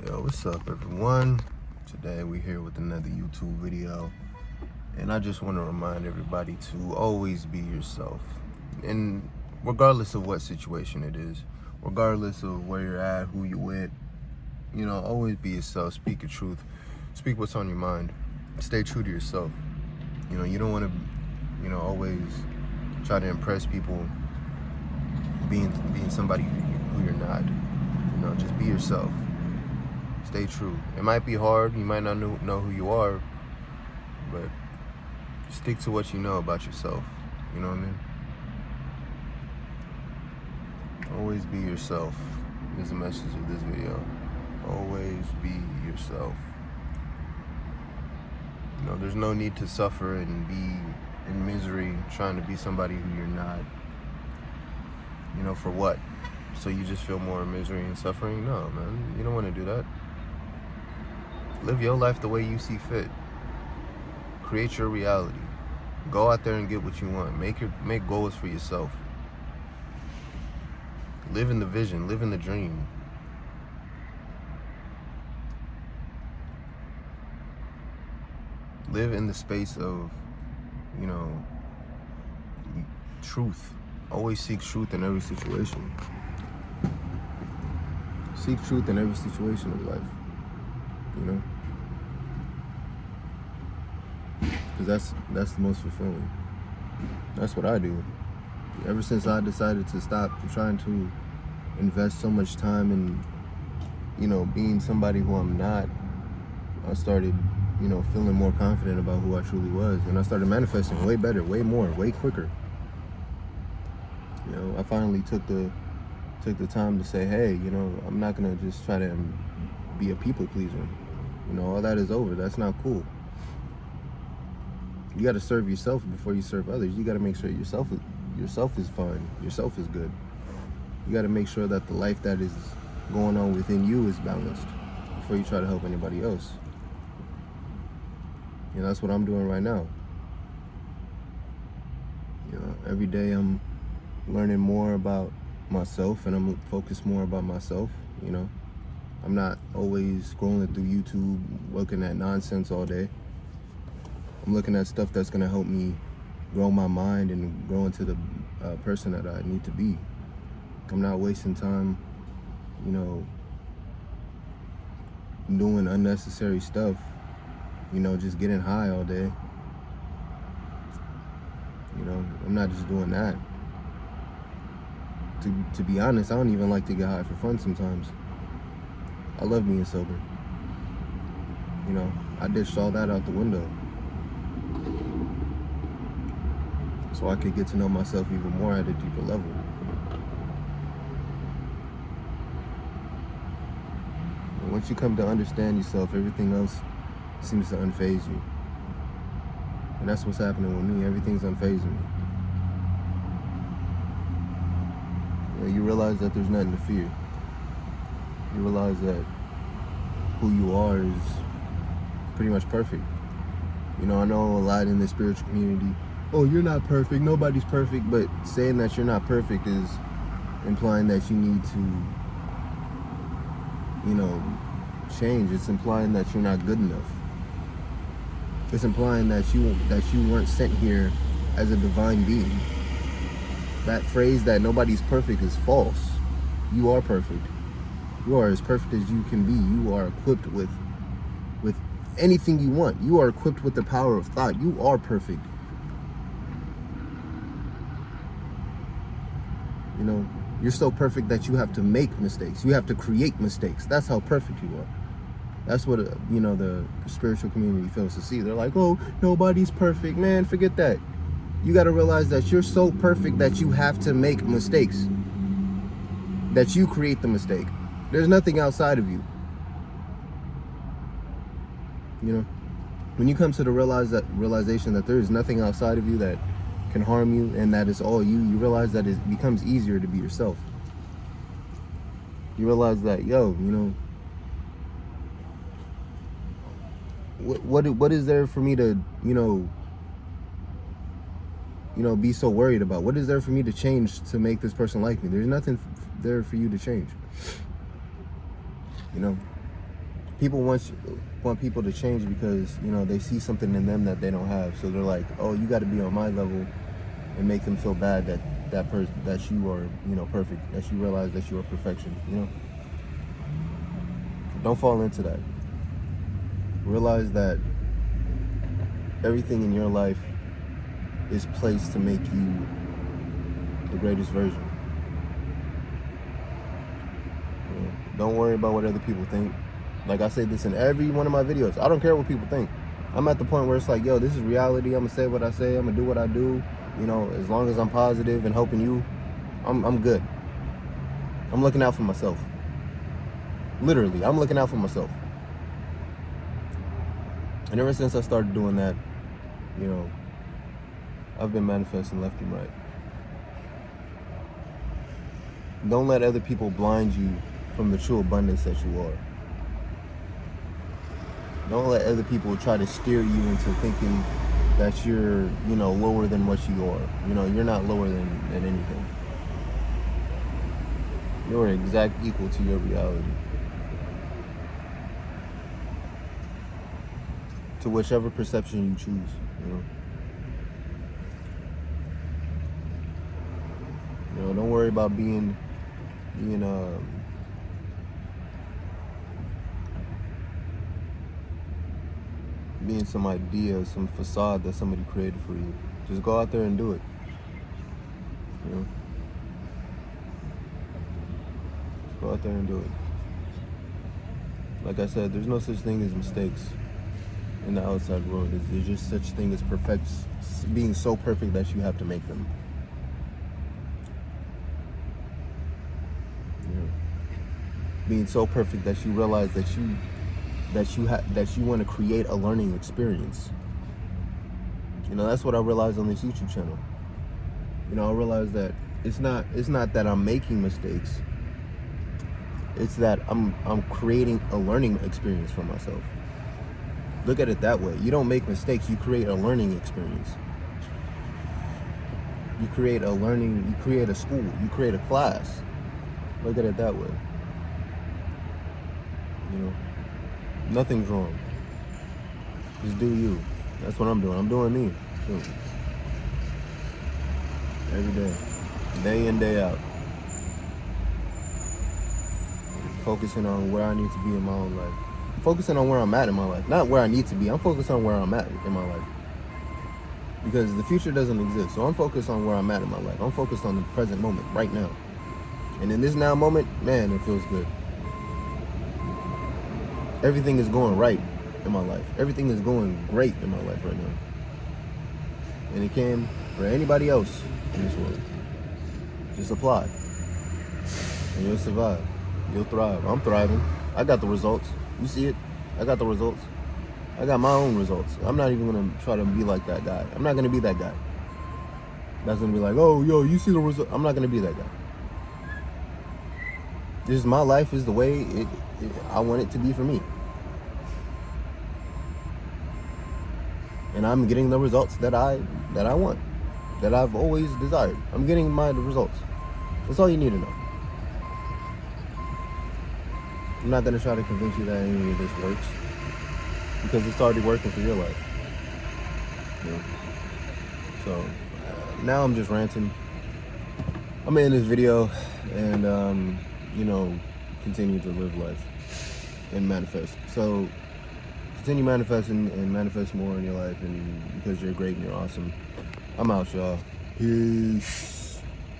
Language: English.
Yo, what's up everyone? Today we're here with another YouTube video, and I just want to remind everybody to always be yourself, and regardless of what situation it is, regardless of where you're at, who you're with, always be yourself. Speak your truth, speak what's on your mind, stay true to yourself. You don't want to always try to impress people being somebody who you're not. Just be yourself. Stay true. It might be hard. You might not know who you are, but stick to what you know about yourself. You know what I mean? Always be yourself is the message of this video. Always be yourself. There's no need to suffer and be in misery trying to be somebody who you're not. For what? So you just feel more misery and suffering? No, man. You don't want to do that. Live your life the way you see fit. Create your reality. Go out there and get what you want. Make goals for yourself. Live in the vision. Live in the dream. Live in the space of, truth. Always seek truth in every situation. Seek truth in every situation of life. Because that's the most fulfilling. That's what I do. Ever since I decided to stop trying to invest so much time in, being somebody who I'm not, I started, feeling more confident about who I truly was. And I started manifesting way better, way more, way quicker. I finally took the time to say, hey, I'm not going to just try to be a people pleaser. All that is over. That's not cool. You got to serve yourself before you serve others. You got to make sure yourself is fine. Yourself is good. You got to make sure that the life that is going on within you is balanced before you try to help anybody else. That's what I'm doing right now. Every day I'm learning more about myself, and I'm focused more about myself. I'm not always scrolling through YouTube looking at nonsense all day. I'm looking at stuff that's going to help me grow my mind and grow into the person that I need to be. I'm not wasting time, doing unnecessary stuff, just getting high all day. I'm not just doing that. To be honest, I don't even like to get high for fun sometimes. I love being sober. I ditched all that out the window so I could get to know myself even more at a deeper level. And once you come to understand yourself, everything else seems to unfaze you. And that's what's happening with me. Everything's unfazing me. You realize that there's nothing to fear. You realize that who you are is pretty much perfect. I know a lot in the spiritual community, oh, you're not perfect, nobody's perfect, but saying that you're not perfect is implying that you need to, change. It's implying that you're not good enough. It's implying that you weren't sent here as a divine being. That phrase that nobody's perfect is false. You are perfect. You are as perfect as you can be. You are equipped with anything you want. You are equipped with the power of thought. You are perfect. You're so perfect that you have to make mistakes. You have to create mistakes. That's how perfect you are. That's what, the spiritual community fails to see. They're like, oh, nobody's perfect. Man, forget that. You got to realize that you're so perfect that you have to make mistakes. That you create the mistake. There's nothing outside of you. When you come to the realization that there is nothing outside of you that can harm you and that is all you realize that it becomes easier to be yourself. You realize that, what is there for me to, be so worried about? What is there for me to change to make this person like me? There's nothing there for you to change. People want people to change because, you know, they see something in them that they don't have. So they're like, oh, you got to be on my level, and make them feel bad that you are, you know, perfect, that you realize that you are perfection, you know. Don't fall into that. Realize that everything in your life is placed to make you the greatest version. You know, don't worry about what other people think. Like I say this in every one of my videos. I don't care what people think. I'm at the point where it's like, yo, this is reality. I'm gonna say what I say. I'm gonna do what I do. You know, as long as I'm positive and helping you, I'm good. I'm looking out for myself. Literally, I'm looking out for myself. And ever since I started doing that, you know, I've been manifesting left and right. Don't let other people blind you from the true abundance that you are. Don't let other people try to steer you into thinking that you're, you know, lower than what you are. You know, you're not lower than anything. You're exact equal to your reality. To whichever perception you choose, you know. You know, don't worry about being some idea, some facade that somebody created for you. Just go out there and do it. You know? Just go out there and do it. Like I said, there's no such thing as mistakes in the outside world. There's just such thing as being so perfect that you have to make them. You know? Being so perfect that you realize that you want to create a learning experience. You know, that's what I realized on this YouTube channel. You know, I realized that it's not that I'm making mistakes. It's that I'm creating a learning experience for myself. Look at it that way. You don't make mistakes, you create a learning experience. You create a school, you create a class. Look at it that way. You know, nothing's wrong. Just do you. That's what I'm doing. I'm doing me. Too. Every day in, day out. Focusing on where I need to be in my own life. Focusing on where I'm at in my life. Not where I need to be. I'm focused on where I'm at in my life. Because the future doesn't exist. So I'm focused on where I'm at in my life. I'm focused on the present moment, right now. And in this now moment, man, it feels good. Everything is going right in my life. Everything is going great in my life right now. And it can for anybody else in this world. Just apply. And you'll survive. You'll thrive. I'm thriving. I got the results. You see it? I got the results. I got my own results. I'm not even going to try to be like that guy. I'm not going to be that guy. That's going to be like, oh, yo, you see the result. I'm not going to be that guy. This is my life, is the way I want it to be for me. And I'm getting the results that I want, that I've always desired. I'm getting the results. That's all you need to know. I'm not going to try to convince you that any of this works, because it's already working for your life. You know? So now I'm just ranting. I'm in this video and you know, continue to live life and manifest. So continue manifesting and manifest more in your life, and because you're great and you're awesome. I'm out, y'all. Peace.